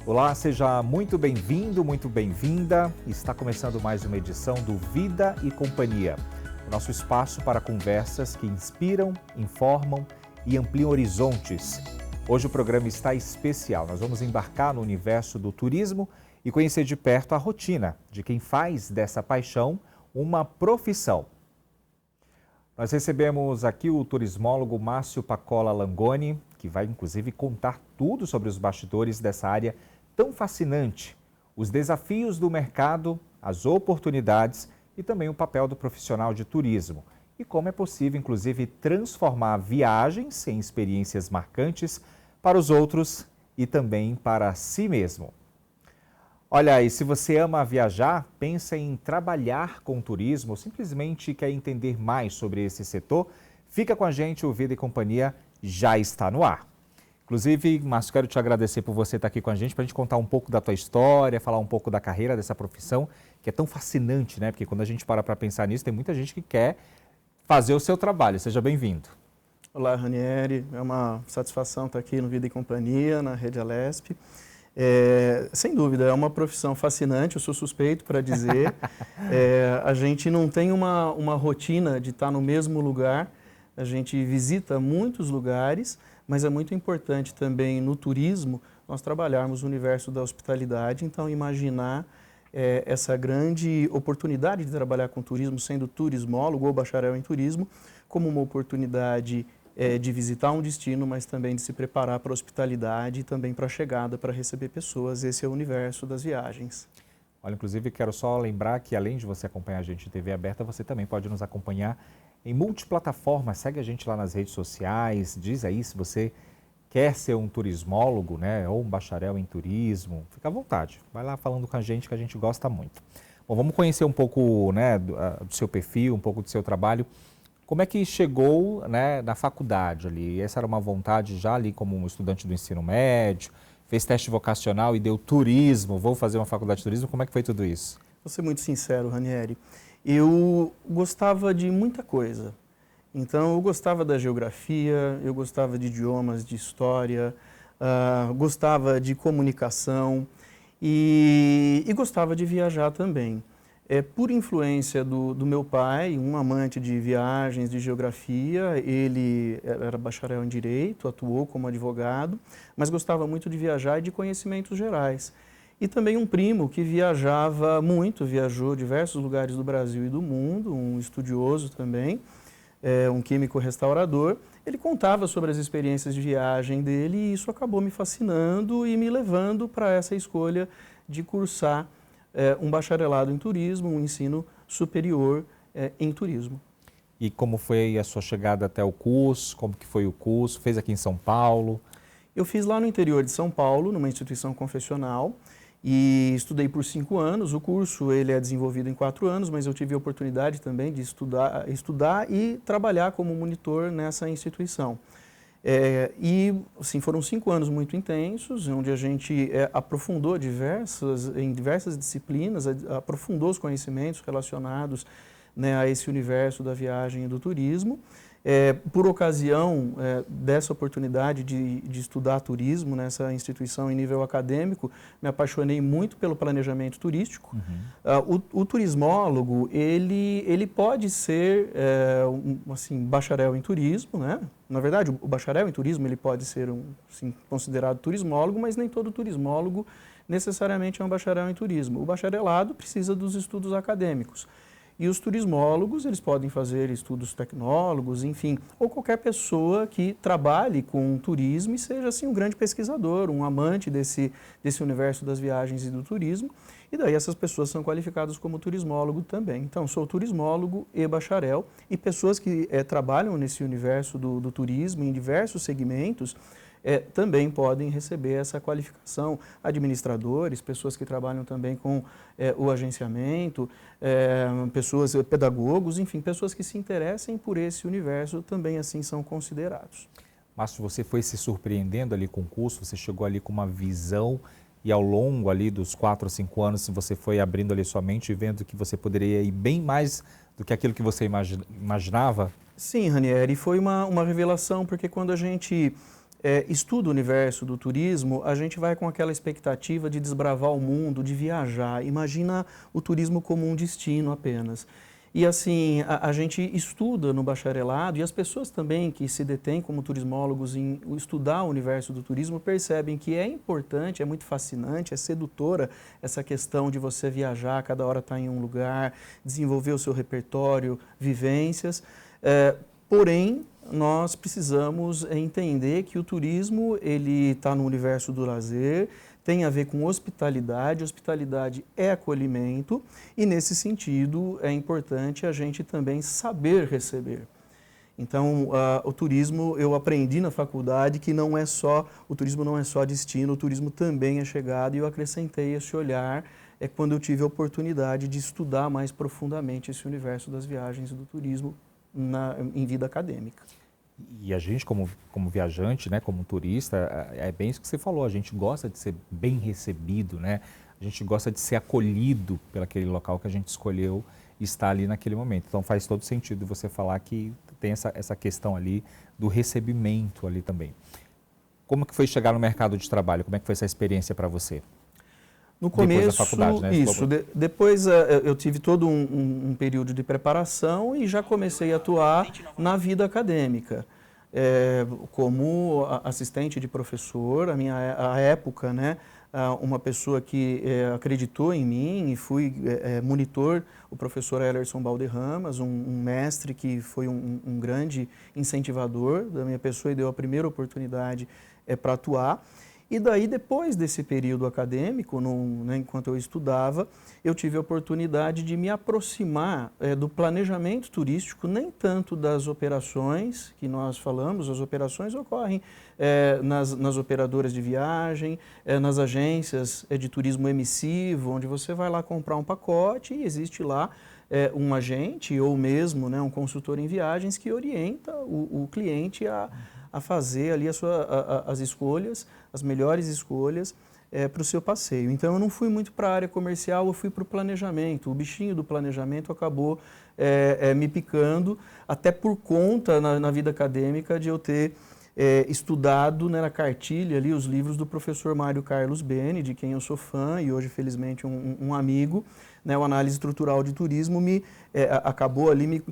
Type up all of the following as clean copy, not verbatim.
Olá, seja muito bem-vindo, muito bem-vinda. Está começando mais uma edição do Vida e Companhia, o nosso espaço para conversas que inspiram, informam e ampliam horizontes. Hoje o programa está especial. Nós vamos embarcar no universo do turismo e conhecer de perto a rotina de quem faz dessa paixão uma profissão. Nós recebemos aqui o turismólogo Márcio Pacola Langoni, que vai inclusive contar tudo sobre os bastidores dessa área tão fascinante, os desafios do mercado, as oportunidades e também o papel do profissional de turismo e como é possível inclusive transformar viagens em experiências marcantes para os outros e também para si mesmo. Olha, e se você ama viajar, pensa em trabalhar com turismo ou simplesmente quer entender mais sobre esse setor, fica com a gente, o Vida e Companhia já está no ar. Inclusive, Márcio, quero te agradecer por você estar aqui com a gente, para a gente contar um pouco da tua história, falar um pouco da carreira dessa profissão, que é tão fascinante, né? Porque quando a gente para pensar nisso, tem muita gente que quer fazer o seu trabalho. Seja bem-vindo. Olá, Ranieri. É uma satisfação estar aqui no Vida e Companhia, na Rede Alesp. Sem dúvida, é uma profissão fascinante, eu sou suspeito para dizer. A gente não tem uma rotina de estar no mesmo lugar, a gente visita muitos lugares, mas é muito importante também no turismo nós trabalharmos o universo da hospitalidade, então imaginar essa grande oportunidade de trabalhar com turismo, sendo turismólogo ou bacharel em turismo, como uma oportunidade de visitar um destino, mas também de se preparar para a hospitalidade e também para a chegada, para receber pessoas. Esse é o universo das viagens. Olha, inclusive quero só lembrar que além de você acompanhar a gente em TV aberta, você também pode nos acompanhar em multiplataformas. Segue a gente lá nas redes sociais, diz aí se você quer ser um turismólogo, né, ou um bacharel em turismo, fica à vontade. Vai lá falando com a gente que a gente gosta muito. Bom, vamos conhecer um pouco, né, do seu perfil, um pouco do seu trabalho. Como é que chegou, né, na faculdade ali? Essa era uma vontade já ali como um estudante do ensino médio, fez teste vocacional e deu turismo, vou fazer uma faculdade de turismo, como é que foi tudo isso? Vou ser muito sincero, Ranieri, eu gostava de muita coisa. Então, eu gostava da geografia, eu gostava de idiomas, de história, gostava de comunicação e gostava de viajar também. Por influência do meu pai, um amante de viagens, de geografia, ele era bacharel em Direito, atuou como advogado, mas gostava muito de viajar e de conhecimentos gerais. E também um primo que viajava muito, viajou diversos lugares do Brasil e do mundo, um estudioso também, um químico restaurador. Ele contava sobre as experiências de viagem dele e isso acabou me fascinando e me levando para essa escolha de cursar um bacharelado em turismo, um ensino superior em turismo. E como foi a sua chegada até o curso? Como que foi o curso? Fez aqui em São Paulo? Eu fiz lá no interior de São Paulo, numa instituição confessional, e estudei por 5 anos. O curso ele é desenvolvido em 4 anos, mas eu tive a oportunidade também de estudar e trabalhar como monitor nessa instituição. E assim, foram 5 anos muito intensos, onde a gente aprofundou em diversas disciplinas, aprofundou os conhecimentos relacionados, né, a esse universo da viagem e do turismo. Por ocasião dessa oportunidade de estudar turismo nessa instituição em nível acadêmico, me apaixonei muito pelo planejamento turístico. O turismólogo, ele pode ser assim, bacharel em turismo, né? Na verdade, o bacharel em turismo ele pode ser assim, considerado turismólogo, mas nem todo turismólogo necessariamente é um bacharel em turismo. O bacharelado precisa dos estudos acadêmicos. E os turismólogos, eles podem fazer estudos tecnólogos, enfim, ou qualquer pessoa que trabalhe com turismo e seja assim um grande pesquisador, um amante desse universo das viagens e do turismo. E daí essas pessoas são qualificadas como turismólogo também. Então, sou turismólogo e bacharel e pessoas que trabalham nesse universo do turismo em diversos segmentos, também podem receber essa qualificação. Administradores, pessoas que trabalham também com o agenciamento, pessoas, pedagogos, enfim, pessoas que se interessem por esse universo também assim são considerados. Márcio, você foi se surpreendendo ali com o curso, você chegou ali com uma visão e ao longo ali dos 4 ou 5 anos você foi abrindo ali sua mente e vendo que você poderia ir bem mais do que aquilo que você imaginava? Sim, Ranieri, foi uma revelação, porque quando a gente estuda o universo do turismo, a gente vai com aquela expectativa de desbravar o mundo, de viajar. Imagina o turismo como um destino apenas. E assim, a gente estuda no bacharelado, e as pessoas também que se detêm como turismólogos em estudar o universo do turismo percebem que é importante, é muito fascinante, é sedutora essa questão de você viajar, cada hora estar em um lugar, desenvolver o seu repertório, vivências. Porém, nós precisamos entender que o turismo ele está no universo do lazer, tem a ver com hospitalidade, hospitalidade é acolhimento e, nesse sentido, é importante a gente também saber receber. Então, o turismo, eu aprendi na faculdade que o turismo não é só destino, o turismo também é chegada, e eu acrescentei esse olhar quando eu tive a oportunidade de estudar mais profundamente esse universo das viagens e do turismo em vida acadêmica. E a gente, como viajante, né, como turista, é bem isso que você falou, a gente gosta de ser bem recebido, né? A gente gosta de ser acolhido pelo aquele local que a gente escolheu estar ali naquele momento. Então faz todo sentido você falar que tem essa questão ali do recebimento ali também. Como que foi chegar no mercado de trabalho? Como é que foi essa experiência para você? No começo, depois da faculdade, né? Isso. Depois eu tive todo um período de preparação e já comecei a atuar na vida acadêmica. Como assistente de professor, a época, né, uma pessoa que acreditou em mim e fui monitor, o professor Ellerson Balderramas, um mestre que foi um grande incentivador da minha pessoa e deu a primeira oportunidade para atuar. E daí, depois desse período acadêmico, né, enquanto eu estudava, eu tive a oportunidade de me aproximar do planejamento turístico, nem tanto das operações que nós falamos. As operações ocorrem nas operadoras de viagem, nas agências de turismo emissivo, onde você vai lá comprar um pacote e existe lá um agente ou mesmo, né, um consultor em viagens que orienta o cliente a fazer ali as escolhas, as melhores escolhas para o seu passeio. Então, eu não fui muito para a área comercial, eu fui para o planejamento. O bichinho do planejamento acabou me picando, até por conta, na vida acadêmica, de eu ter estudado, né, na cartilha ali os livros do professor Mário Carlos Bene, de quem eu sou fã e hoje, felizmente, um amigo. Né, o Análise Estrutural de Turismo acabou ali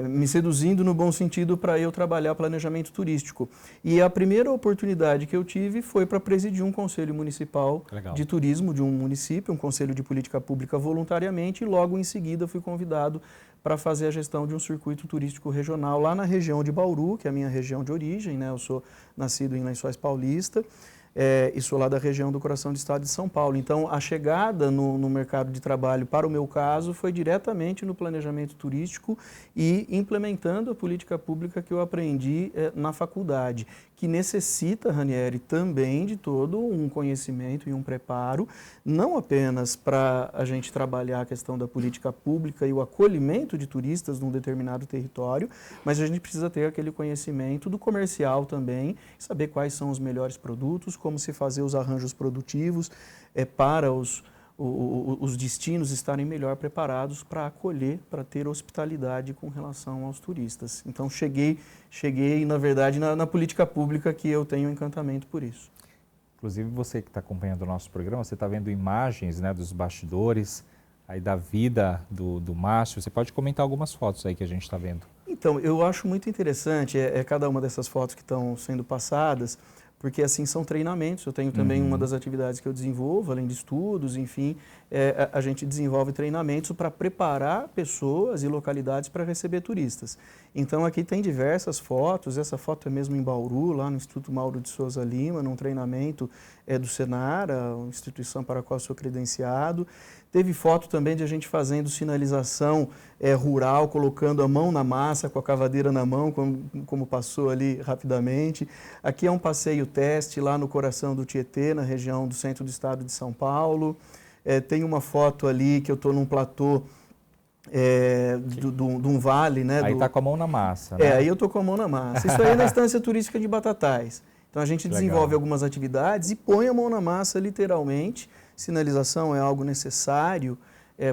me seduzindo no bom sentido para eu trabalhar planejamento turístico. E a primeira oportunidade que eu tive foi para presidir um conselho municipal de turismo de um município, um conselho de política pública voluntariamente, e logo em seguida fui convidado para fazer a gestão de um circuito turístico regional lá na região de Bauru, que é a minha região de origem, né? Eu sou nascido em Lençóis Paulista. E sou lá da região do coração do estado de São Paulo. Então, a chegada no mercado de trabalho, para o meu caso, foi diretamente no planejamento turístico e implementando a política pública que eu aprendi na faculdade, que necessita, Ranieri, também de todo um conhecimento e um preparo, não apenas para a gente trabalhar a questão da política pública e o acolhimento de turistas num determinado território, mas a gente precisa ter aquele conhecimento do comercial também, saber quais são os melhores produtos, como se fazer os arranjos produtivos para os destinos estarem melhor preparados para acolher, para ter hospitalidade com relação aos turistas. Então, cheguei na verdade, na política pública que eu tenho encantamento por isso. Inclusive, você que está acompanhando o nosso programa, você está vendo imagens, né, dos bastidores, aí da vida do Márcio. Você pode comentar algumas fotos aí que a gente está vendo. Então, eu acho muito interessante cada uma dessas fotos que estão sendo passadas, porque assim são treinamentos. Eu tenho também uma das atividades que eu desenvolvo, além de estudos, enfim, a gente desenvolve treinamentos para preparar pessoas e localidades para receber turistas. Então aqui tem diversas fotos, essa foto é mesmo em Bauru, lá no Instituto Mauro de Souza Lima, num treinamento do Senar, a instituição para a qual eu sou credenciado. Teve foto também de a gente fazendo sinalização rural, colocando a mão na massa, com a cavadeira na mão, como passou ali rapidamente. Aqui é um passeio teste lá no coração do Tietê, na região do centro do estado de São Paulo. Tem uma foto ali que eu estou num platô de um vale. Né, aí está com a mão na massa. Né? Aí eu estou com a mão na massa. Isso aí é na estância turística de Batatais. Então a gente desenvolve algumas atividades e põe a mão na massa literalmente. Sinalização é algo necessário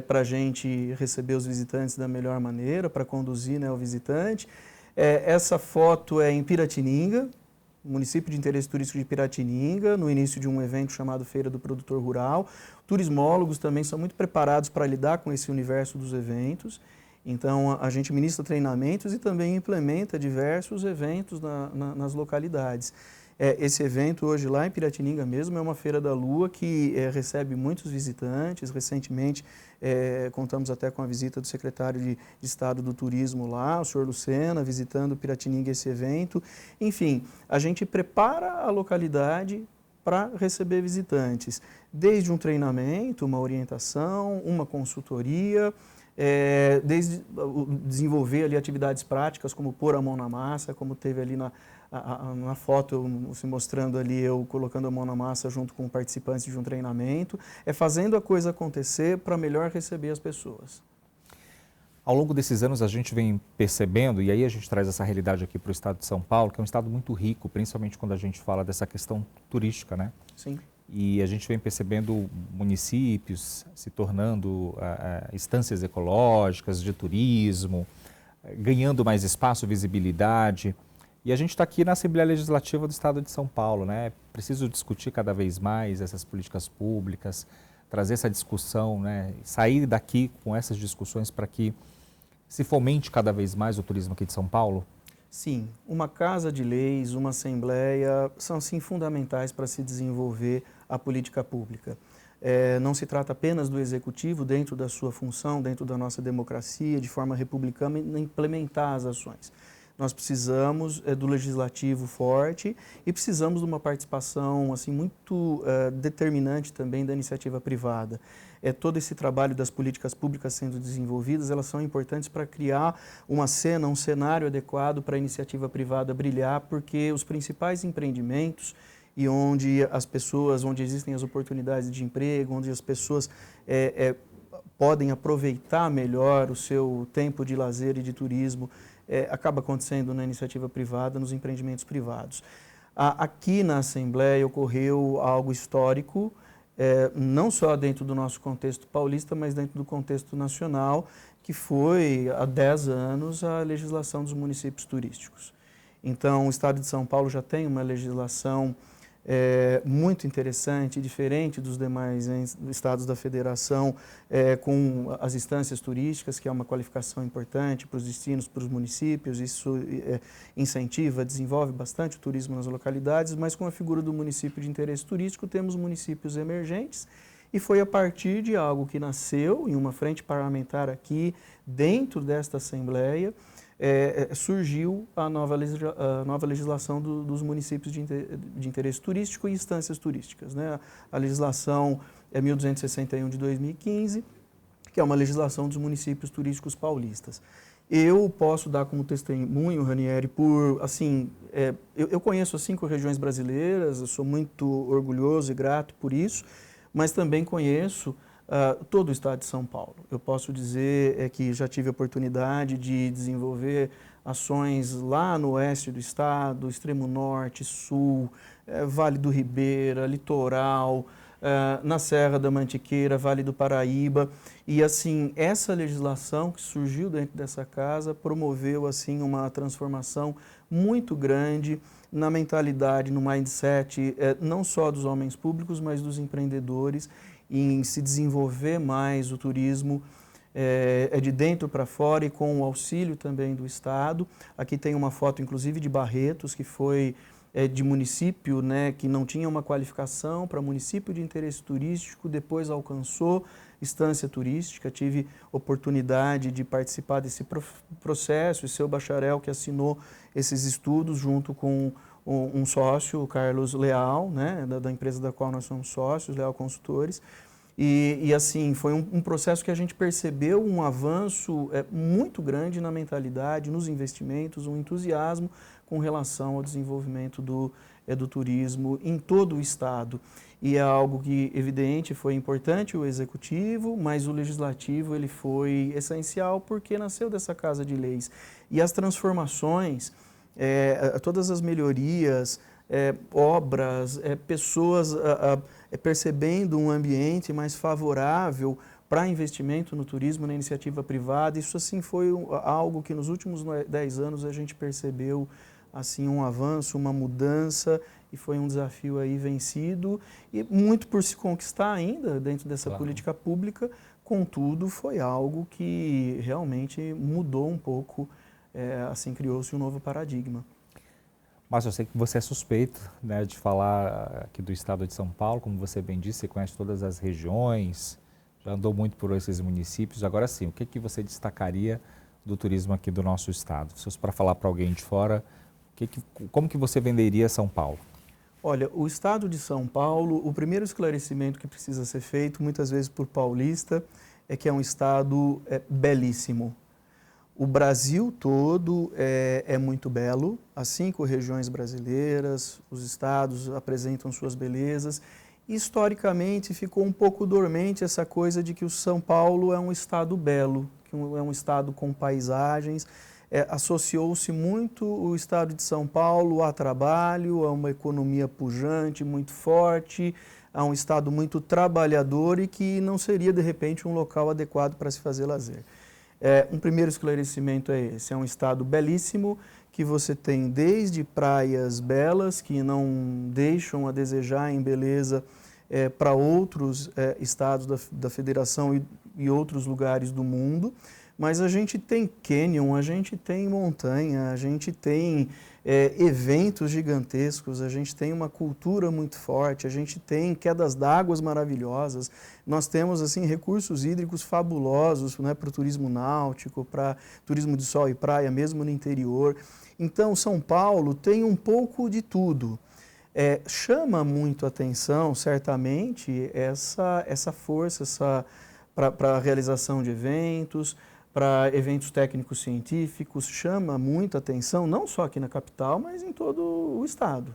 para a gente receber os visitantes da melhor maneira, para conduzir, né, o visitante. Essa foto é em Piratininga, município de interesse turístico de Piratininga, no início de um evento chamado Feira do Produtor Rural. Turismólogos também são muito preparados para lidar com esse universo dos eventos. Então, a gente ministra treinamentos e também implementa diversos eventos nas localidades. Esse evento hoje lá em Piratininga mesmo é uma Feira da Lua que recebe muitos visitantes. Recentemente contamos até com a visita do secretário de Estado do Turismo lá, o senhor Lucena, visitando Piratininga esse evento. Enfim, a gente prepara a localidade para receber visitantes, desde um treinamento, uma orientação, uma consultoria, desde desenvolver ali atividades práticas, como pôr a mão na massa, como teve ali na foto, se mostrando ali eu colocando a mão na massa junto com participantes de um treinamento, fazendo a coisa acontecer para melhor receber as pessoas. Ao longo desses anos a gente vem percebendo, e aí a gente traz essa realidade aqui para o estado de São Paulo, que é um estado muito rico, principalmente quando a gente fala dessa questão turística, né? Sim. E a gente vem percebendo municípios se tornando instâncias ecológicas de turismo, ganhando mais espaço, visibilidade. E a gente está aqui na Assembleia Legislativa do Estado de São Paulo, né? Preciso discutir cada vez mais essas políticas públicas, trazer essa discussão, né? Sair daqui com essas discussões para que se fomente cada vez mais o turismo aqui de São Paulo. Sim, uma casa de leis, uma assembleia são sim fundamentais para se desenvolver a política pública. Não se trata apenas do executivo, dentro da sua função, dentro da nossa democracia, de forma republicana, implementar as ações. Nós precisamos do legislativo forte e precisamos de uma participação assim, muito determinante também da iniciativa privada. Todo esse trabalho das políticas públicas sendo desenvolvidas, elas são importantes para criar uma cena, um cenário adequado para a iniciativa privada brilhar, porque os principais empreendimentos e onde as pessoas, onde existem as oportunidades de emprego, onde as pessoas podem aproveitar melhor o seu tempo de lazer e de turismo, acaba acontecendo na iniciativa privada, nos empreendimentos privados. Aqui na Assembleia ocorreu algo histórico, não só dentro do nosso contexto paulista, mas dentro do contexto nacional, que foi, há 10 anos, a legislação dos municípios turísticos. Então, o Estado de São Paulo já tem uma legislação muito interessante, diferente dos demais estados da federação, com as instâncias turísticas, que é uma qualificação importante para os destinos, para os municípios. Isso incentiva, desenvolve bastante o turismo nas localidades, mas com a figura do município de interesse turístico, temos municípios emergentes, e foi a partir de algo que nasceu em uma frente parlamentar aqui, dentro desta Assembleia, surgiu a nova legislação dos municípios de interesse turístico e instâncias turísticas, né? A legislação é 1261 de 2015, que é uma legislação dos municípios turísticos paulistas. Eu posso dar como testemunho, Ranieri, por, assim, eu conheço as 5 regiões brasileiras, eu sou muito orgulhoso e grato por isso, mas também conheço todo o estado de São Paulo. Eu posso dizer que já tive a oportunidade de desenvolver ações lá no oeste do estado, extremo norte, sul, Vale do Ribeira, litoral, na Serra da Mantiqueira, Vale do Paraíba. E assim, essa legislação que surgiu dentro dessa casa promoveu assim uma transformação muito grande na mentalidade, no mindset, não só dos homens públicos, mas dos empreendedores, em se desenvolver mais o turismo de dentro para fora e com o auxílio também do Estado. Aqui tem uma foto, inclusive, de Barretos, que foi de município, né, que não tinha uma qualificação para município de interesse turístico, depois alcançou instância turística. Tive oportunidade de participar desse processo e seu bacharel que assinou esses estudos junto com um sócio, o Carlos Leal, né, da empresa da qual nós somos sócios, Leal Consultores. E assim, foi um processo que a gente percebeu um avanço muito grande na mentalidade, nos investimentos, um entusiasmo com relação ao desenvolvimento do turismo em todo o Estado. E é algo que, evidente, foi importante o Executivo, mas o Legislativo ele foi essencial porque nasceu dessa Casa de Leis. E as transformações, todas as melhorias, obras, pessoas percebendo um ambiente mais favorável para investimento no turismo, na iniciativa privada. Isso assim foi algo que nos últimos 10 anos a gente percebeu assim, um avanço, uma mudança, e foi um desafio aí vencido, e muito por se conquistar ainda dentro dessa política pública, contudo, foi algo que realmente mudou um pouco, assim, criou-se um novo paradigma. Mas eu sei que você é suspeito, né, de falar aqui do estado de São Paulo, como você bem disse, você conhece todas as regiões, já andou muito por esses municípios. Agora sim, o que você destacaria do turismo aqui do nosso estado? Se fosse para falar para alguém de fora, como que você venderia São Paulo? Olha, o estado de São Paulo, o primeiro esclarecimento que precisa ser feito, muitas vezes por paulista, é que é um estado belíssimo. O Brasil todo é muito belo, as 5 regiões brasileiras, os estados apresentam suas belezas. Historicamente ficou um pouco dormente essa coisa de que o São Paulo é um estado belo, que é um estado com paisagens. Associou-se muito o estado de São Paulo a trabalho, a uma economia pujante, muito forte, a um estado muito trabalhador e que não seria, de repente, um local adequado para se fazer lazer. Um primeiro esclarecimento é esse: é um estado belíssimo, que você tem desde praias belas, que não deixam a desejar em beleza para outros estados da federação e outros lugares do mundo, mas a gente tem cânion, a gente tem montanha, a gente tem eventos gigantescos, a gente tem uma cultura muito forte, a gente tem quedas d'água maravilhosas, nós temos assim recursos hídricos fabulosos, né, para o turismo náutico, para turismo de sol e praia, mesmo no interior. Então, São Paulo tem um pouco de tudo. Chama muito atenção, certamente, essa força para a realização de eventos, para eventos técnicos científicos, chama muito atenção, não só aqui na capital, mas em todo o estado.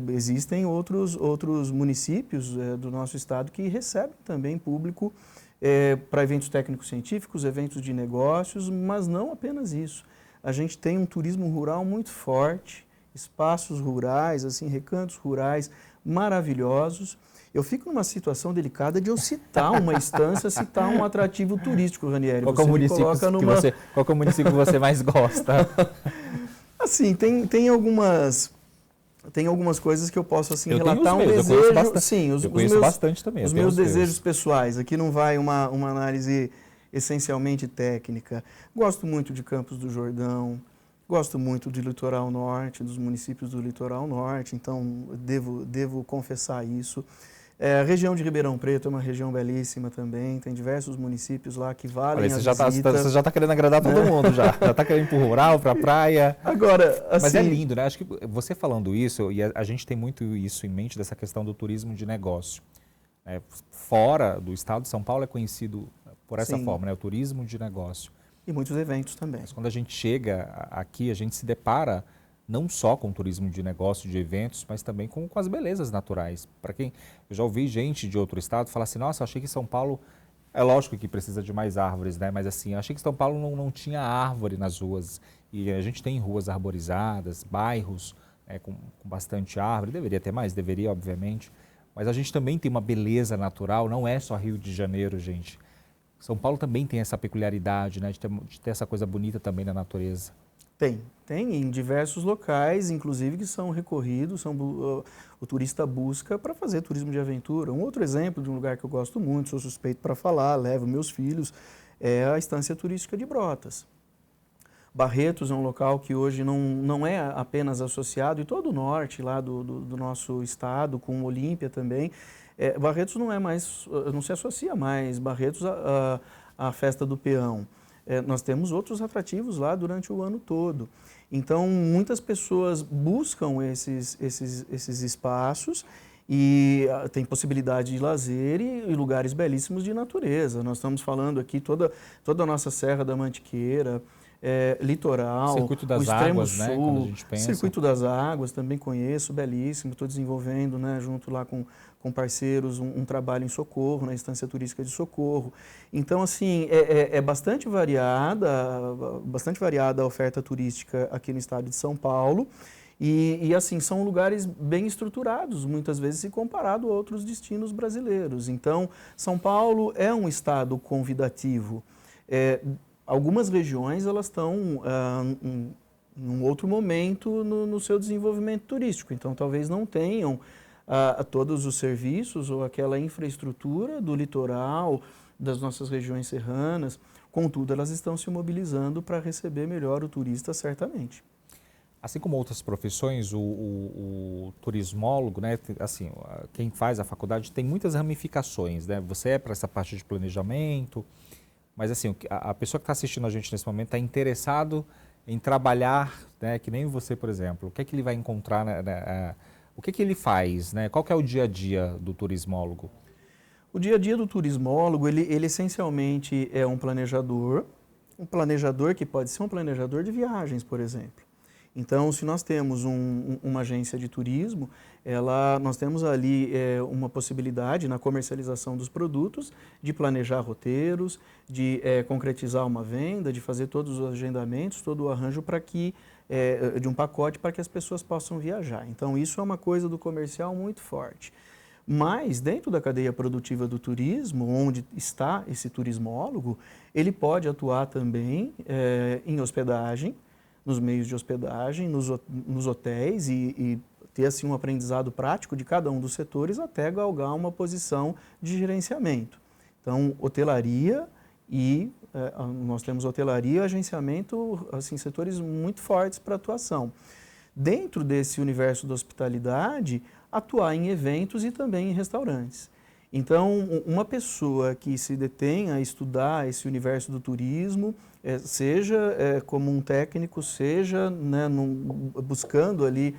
Existem outros municípios do nosso estado que recebem também público para eventos técnicos científicos, eventos de negócios, mas não apenas isso. A gente tem um turismo rural muito forte, espaços rurais, assim, recantos rurais maravilhosos. Eu fico numa situação delicada de eu citar uma instância, citar um atrativo turístico, Ranieri. Qual é o município que você mais gosta? Assim, tem algumas coisas que eu posso assim relatar. Eu conheço bastante também. Os meus desejos pessoais. Aqui não vai uma análise essencialmente técnica. Gosto muito de Campos do Jordão. Gosto muito do litoral norte, dos municípios do litoral norte, então devo confessar isso. A região de Ribeirão Preto é uma região belíssima também, tem diversos municípios lá que valem a visita. Você já está querendo agradar todo mundo, já está querendo ir para o rural, para a praia. Agora, assim... Mas é lindo, né? Acho que você falando isso, e a gente tem muito isso em mente, dessa questão do turismo de negócio. Fora do estado de São Paulo é conhecido por essa forma, né? O turismo de negócio. E muitos eventos também. Mas quando a gente chega aqui, a gente se depara não só com turismo de negócio, de eventos, mas também com as belezas naturais. Para quem eu já ouvi gente de outro estado falar assim: nossa, achei que São Paulo, é lógico que precisa de mais árvores, né? Mas assim, achei que São Paulo não tinha árvore nas ruas. E a gente tem ruas arborizadas, bairros com bastante árvore. Deveria ter mais, deveria, obviamente. Mas a gente também tem uma beleza natural, não é só Rio de Janeiro, gente. São Paulo também tem essa peculiaridade, né, de ter essa coisa bonita também na natureza. Tem em diversos locais, inclusive que são recorridos, o turista busca para fazer turismo de aventura. Um outro exemplo de um lugar que eu gosto muito, sou suspeito para falar, levo meus filhos, é a Estância Turística de Brotas. Barretos é um local que hoje não é apenas associado, e todo o norte lá do nosso estado, com Olímpia também. Barretos não se associa mais, Barretos à festa do peão. Nós temos outros atrativos lá durante o ano todo. Então, muitas pessoas buscam esses espaços e tem possibilidade de lazer e lugares belíssimos de natureza. Nós estamos falando aqui toda a nossa Serra da Mantiqueira, litoral, Circuito das Águas, sul, né, quando a gente pensa. Circuito das Águas, também conheço, belíssimo, estou desenvolvendo, né, junto lá com parceiros, um trabalho em Socorro, na Estância Turística de Socorro. Então, assim, é bastante variada a oferta turística aqui no estado de São Paulo e assim, são lugares bem estruturados, muitas vezes se comparado a outros destinos brasileiros. Então, São Paulo é um estado convidativo. Algumas regiões, elas estão em um outro momento no seu desenvolvimento turístico. Então, talvez não tenham todos os serviços ou aquela infraestrutura do litoral, das nossas regiões serranas. Contudo, elas estão se mobilizando para receber melhor o turista, certamente. Assim como outras profissões, o turismólogo, né, assim, quem faz a faculdade tem muitas ramificações, né? Você é para essa parte de planejamento, mas assim, a pessoa que está assistindo a gente nesse momento está interessado em trabalhar, né, que nem você, por exemplo. O que é que ele vai encontrar, né, o que é que ele faz, né? Qual que é o dia a dia do turismólogo? O dia a dia do turismólogo, ele essencialmente é um planejador que pode ser um planejador de viagens, por exemplo. Então, se nós temos uma agência de turismo, nós temos ali uma possibilidade na comercialização dos produtos de planejar roteiros, de concretizar uma venda, de fazer todos os agendamentos, todo o arranjo de um pacote para que as pessoas possam viajar. Então, isso é uma coisa do comercial muito forte. Mas, dentro da cadeia produtiva do turismo, onde está esse turismólogo, ele pode atuar também em hospedagem, nos meios de hospedagem, nos hotéis e ter assim um aprendizado prático de cada um dos setores até galgar uma posição de gerenciamento. Então, hotelaria nós temos hotelaria e agenciamento, assim, setores muito fortes para atuação. Dentro desse universo da hospitalidade, atuar em eventos e também em restaurantes. Então, uma pessoa que se detém a estudar esse universo do turismo, seja como um técnico, seja, né, buscando ali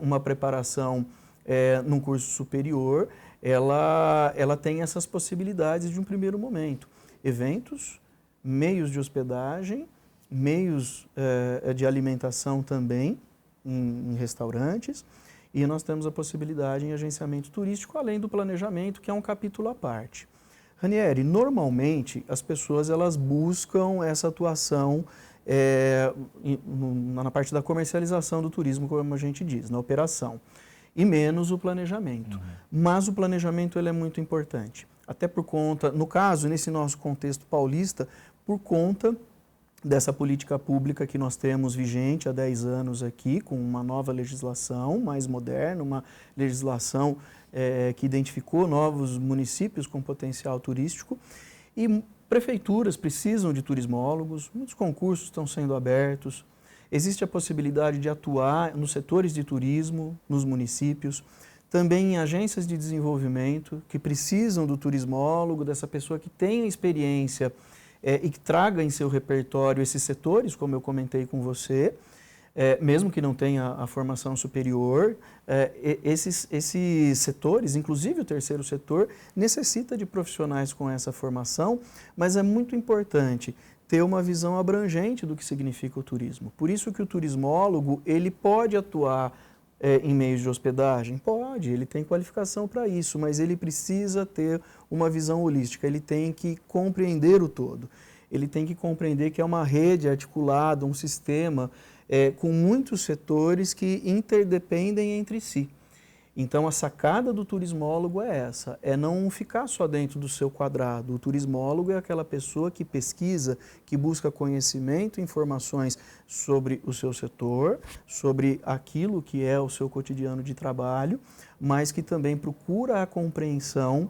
uma preparação num curso superior, ela tem essas possibilidades de um primeiro momento. Eventos, meios de hospedagem, meios de alimentação também em restaurantes, e nós temos a possibilidade em agenciamento turístico, além do planejamento, que é um capítulo à parte. Ranieri, normalmente as pessoas elas buscam essa atuação na parte da comercialização do turismo, como a gente diz, na operação, e menos o planejamento. Uhum. Mas o planejamento ele é muito importante, até por conta, no caso, nesse nosso contexto paulista, por conta dessa política pública que nós temos vigente há 10 anos aqui, com uma nova legislação mais moderna, uma legislação que identificou novos municípios com potencial turístico, e prefeituras precisam de turismólogos, muitos concursos estão sendo abertos, existe a possibilidade de atuar nos setores de turismo, nos municípios, também em agências de desenvolvimento que precisam do turismólogo, dessa pessoa que tem experiência e que traga em seu repertório esses setores, como eu comentei com você, mesmo que não tenha a formação superior, esses setores, inclusive o terceiro setor, necessita de profissionais com essa formação, mas é muito importante ter uma visão abrangente do que significa o turismo. Por isso que o turismólogo, ele pode atuar em meios de hospedagem? Pode, ele tem qualificação para isso, mas ele precisa ter uma visão holística, ele tem que compreender o todo. Ele tem que compreender que é uma rede articulada, um sistema com muitos setores que interdependem entre si. Então, a sacada do turismólogo é essa, é não ficar só dentro do seu quadrado. O turismólogo é aquela pessoa que pesquisa, que busca conhecimento, informações sobre o seu setor, sobre aquilo que é o seu cotidiano de trabalho, mas que também procura a compreensão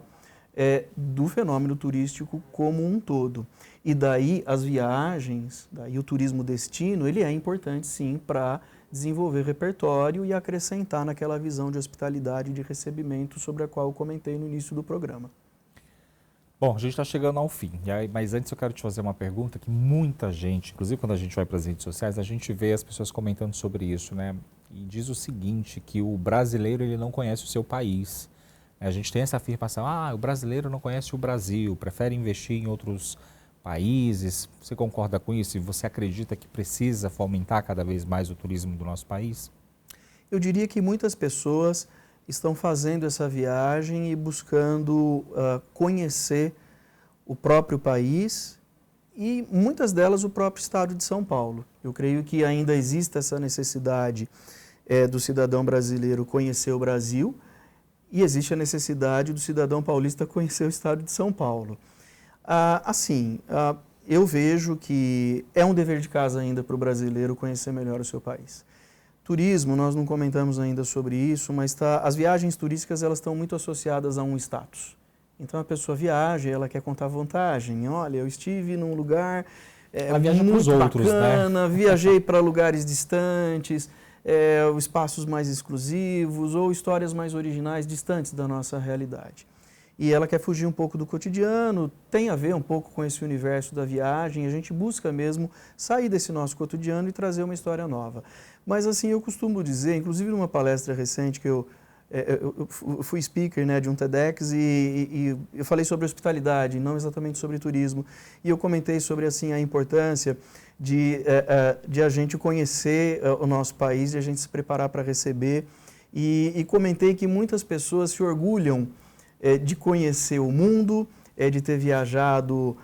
do fenômeno turístico como um todo. E daí as viagens, daí o turismo destino, ele é importante sim para desenvolver repertório e acrescentar naquela visão de hospitalidade e de recebimento sobre a qual eu comentei no início do programa. Bom, a gente está chegando ao fim, mas antes eu quero te fazer uma pergunta que muita gente, inclusive quando a gente vai para as redes sociais, a gente vê as pessoas comentando sobre isso, né? E diz o seguinte, que o brasileiro ele não conhece o seu país. A gente tem essa afirmação, o brasileiro não conhece o Brasil, prefere investir em outros países. Você concorda com isso? E você acredita que precisa fomentar cada vez mais o turismo do nosso país? Eu diria que muitas pessoas estão fazendo essa viagem e buscando conhecer o próprio país e muitas delas o próprio estado de São Paulo. Eu creio que ainda existe essa necessidade do cidadão brasileiro conhecer o Brasil e existe a necessidade do cidadão paulista conhecer o estado de São Paulo. eu vejo que é um dever de casa ainda para o brasileiro conhecer melhor o seu país. Turismo, nós não comentamos ainda sobre isso, mas as viagens turísticas elas estão muito associadas a um status. Então a pessoa viaja, ela quer contar vantagem. Olha, eu estive num lugar muito bacana, né? Viajei para lugares distantes, espaços mais exclusivos ou histórias mais originais, distantes da nossa realidade. E ela quer fugir um pouco do cotidiano, tem a ver um pouco com esse universo da viagem, a gente busca mesmo sair desse nosso cotidiano e trazer uma história nova. Mas assim, eu costumo dizer, inclusive numa palestra recente que eu fui speaker, né, de um TEDx e eu falei sobre hospitalidade, não exatamente sobre turismo, e eu comentei sobre assim, a importância de a gente conhecer o nosso país, de a gente se preparar para receber, e comentei que muitas pessoas se orgulham de conhecer o mundo, de ter viajado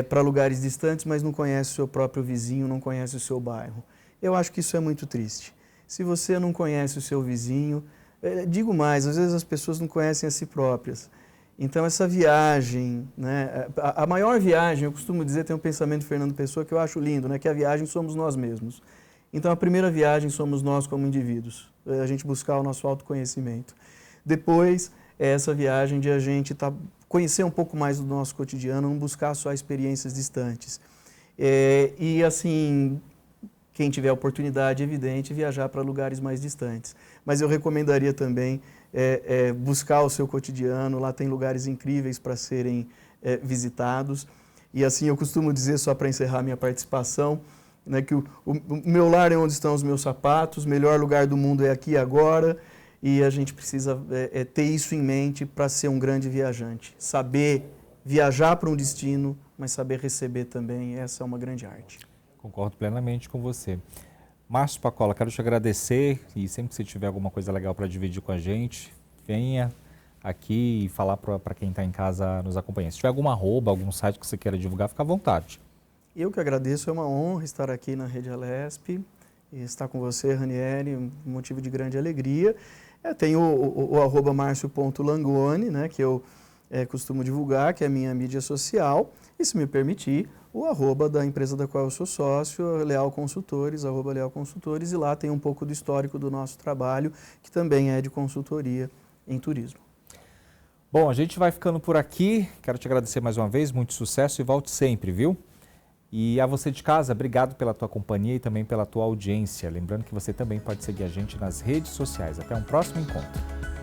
para lugares distantes, mas não conhece o seu próprio vizinho, não conhece o seu bairro. Eu acho que isso é muito triste. Se você não conhece o seu vizinho, digo mais, às vezes as pessoas não conhecem a si próprias. Então essa viagem, né, a maior viagem, eu costumo dizer, tem um pensamento de Fernando Pessoa que eu acho lindo, né, que a viagem somos nós mesmos. Então a primeira viagem somos nós como indivíduos, a gente buscar o nosso autoconhecimento. Depois, essa viagem de a gente conhecer um pouco mais do nosso cotidiano, não buscar só experiências distantes. E assim, quem tiver oportunidade, evidente, viajar para lugares mais distantes. Mas eu recomendaria também buscar o seu cotidiano, lá tem lugares incríveis para serem visitados. E assim, eu costumo dizer, só para encerrar minha participação, né, que o meu lar é onde estão os meus sapatos, o melhor lugar do mundo é aqui e agora. E a gente precisa ter isso em mente para ser um grande viajante. Saber viajar para um destino, mas saber receber também, essa é uma grande arte. Concordo plenamente com você. Márcio Pacola, quero te agradecer e sempre que você tiver alguma coisa legal para dividir com a gente, venha aqui e falar para quem está em casa nos acompanhar. Se tiver alguma arroba, algum site que você queira divulgar, fica à vontade. Eu que agradeço, é uma honra estar aqui na Rede Alesp e estar com você, Ranieri, um motivo de grande alegria. Tem o arroba marcio.langoni, né, que eu costumo divulgar, que é a minha mídia social, e se me permitir, o arroba da empresa da qual eu sou sócio, Leal Consultores, arroba Leal Consultores, e lá tem um pouco do histórico do nosso trabalho, que também é de consultoria em turismo. Bom, a gente vai ficando por aqui, quero te agradecer mais uma vez, muito sucesso e volte sempre, viu? E a você de casa, obrigado pela tua companhia e também pela tua audiência. Lembrando que você também pode seguir a gente nas redes sociais. Até um próximo encontro.